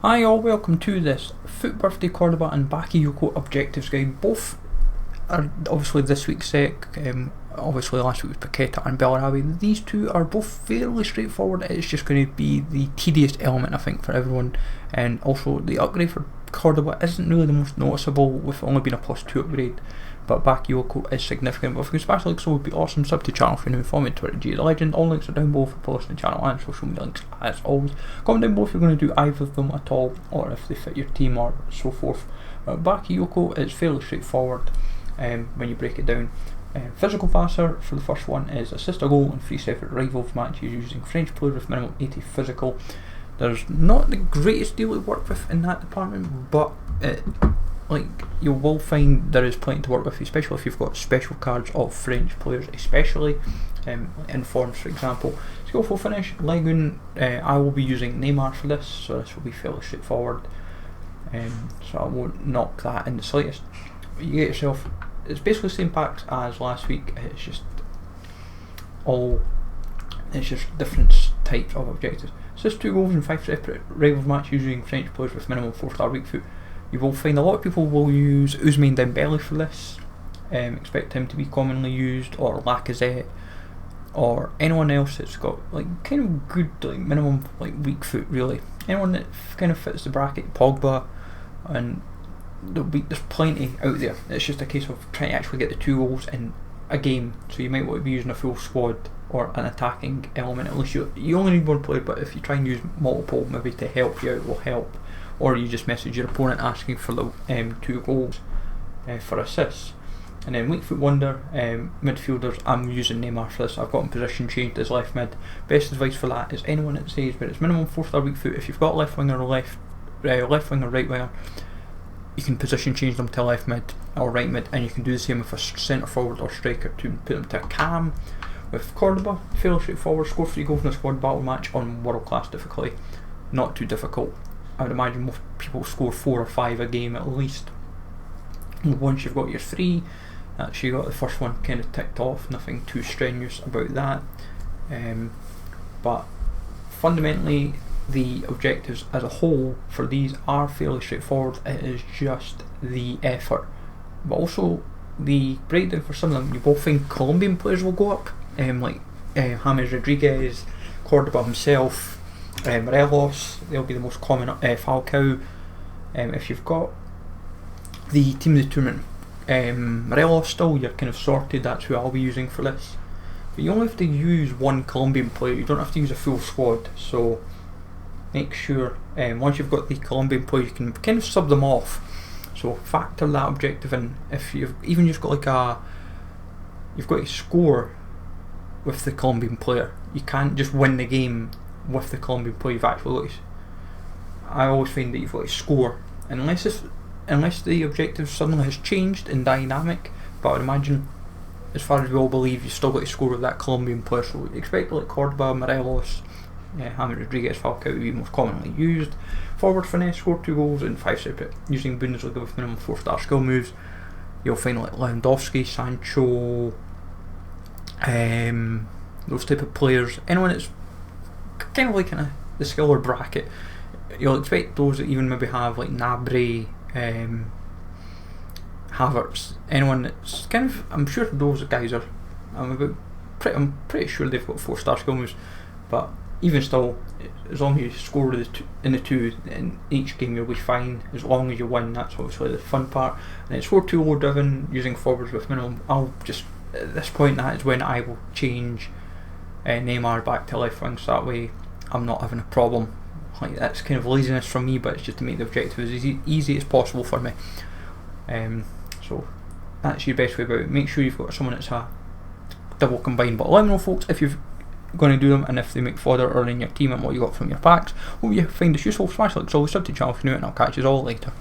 Hi all, welcome to this FUT Birthday Cordoba and Bakayoko Objectives guide. Both are obviously this week's set, obviously last week was Paqueta and Bellarabi. These two are both fairly straightforward. It's just going to be the tedious element I think for everyone, and also the upgrade for Cordoba isn't really the most noticeable with only being a +2 upgrade, but Bakayoko is significant. But if you can smash the like, so would be awesome. Sub to the channel if you're new, follow me on Twitter, G the Legend. All links are down below for posting the channel and social media links as always. Comment down below if you're going to do either of them at all, or if they fit your team or so forth. Bakayoko is fairly straightforward when you break it down. Physical passer for the first one is assist a goal in 3 separate rivals matches using French players with minimum 80 physical. There's not the greatest deal to work with in that department, but you will find there is plenty to work with, especially if you've got special cards of French players, especially in forms, for example. Skillful finish, Lagoon. I will be using Neymar for this, so this will be fairly straightforward. So I won't knock that in the slightest. You get yourself. It's basically the same packs as last week. It's just different types of objectives. Assist 2 goals in 5 separate rivals matches using French players with minimum 4-star weak foot. You will find a lot of people will use Ousmane Dembele for this. Expect him to be commonly used, or Lacazette, or anyone else that's got kind of good minimum weak foot really. Anyone that kind of fits the bracket, Pogba, and there's plenty out there. It's just a case of trying to actually get the 2 goals in a game, so you might want to be using a full squad or an attacking element. At least you only need one player, but if you try and use multiple maybe to help you out, will help. Or you just message your opponent asking for the 2 goals for assists. And then weak foot wonder, midfielders, I'm using Neymar for this. I've got him position changed as left mid. Best advice for that is anyone that says but it's minimum 4-star weak foot. If you've got left winger or left winger, right winger, you can position change them to left mid or right mid, and you can do the same with a centre forward or striker to put them to a cam. With Cordoba, fairly straightforward. Score 3 goals in a squad battle match on world class difficulty. Not too difficult. I would imagine most people score 4 or 5 a game at least. And once you've got your 3, actually got the first one kind of ticked off. Nothing too strenuous about that. But fundamentally, the objectives as a whole for these are fairly straightforward. It is just the effort, but also the breakdown for some of them. You both think Colombian players will go up, James Rodriguez, Cordoba himself, Morelos. They'll be the most common. Falcao. If you've got the team of the tournament, Morelos still, you're kind of sorted. That's who I'll be using for this. But you only have to use one Colombian player. You don't have to use a full squad. So make sure once you've got the Colombian player, you can kind of sub them off. So factor that objective in. If you've even just got you've got to score with the Colombian player. You can't just win the game with the Colombian player. You've actually got to, I always find that you've got to score, unless the objective suddenly has changed in dynamic. But I would imagine, as far as we all believe, you've still got to score with that Colombian player. So expect Cordoba, Morelos, James Rodriguez, Falcao to be most commonly used. Forward finesse, score 2 goals in 5 separate using Bundesliga with minimum 4-star skill moves. You'll find Lewandowski, Sancho, those type of players. Anyone that's kind of the skiller bracket, you'll expect those that even maybe have Gnabry, Havertz. Anyone that's kind of, I'm sure those guys are, I'm pretty sure they've got 4-star skill moves, but even still, as long as you score in the 2 in each game, you'll be fine. As long as you win, that's obviously the fun part. And it's 4-2 low driven using forwards with minimum. I'll just, at this point, that is when I will change Neymar back to left wing, so that way I'm not having a problem. That's kind of laziness from me, but it's just to make the objective as easy as possible for me. So that's your best way about it. Make sure you've got someone that's a double combined. But let me know, folks, if you're going to do them and if they make fodder or in your team and what you got from your packs. Hope you find this useful. Smash like, so sub to the channel if you're new, and I'll catch you all later.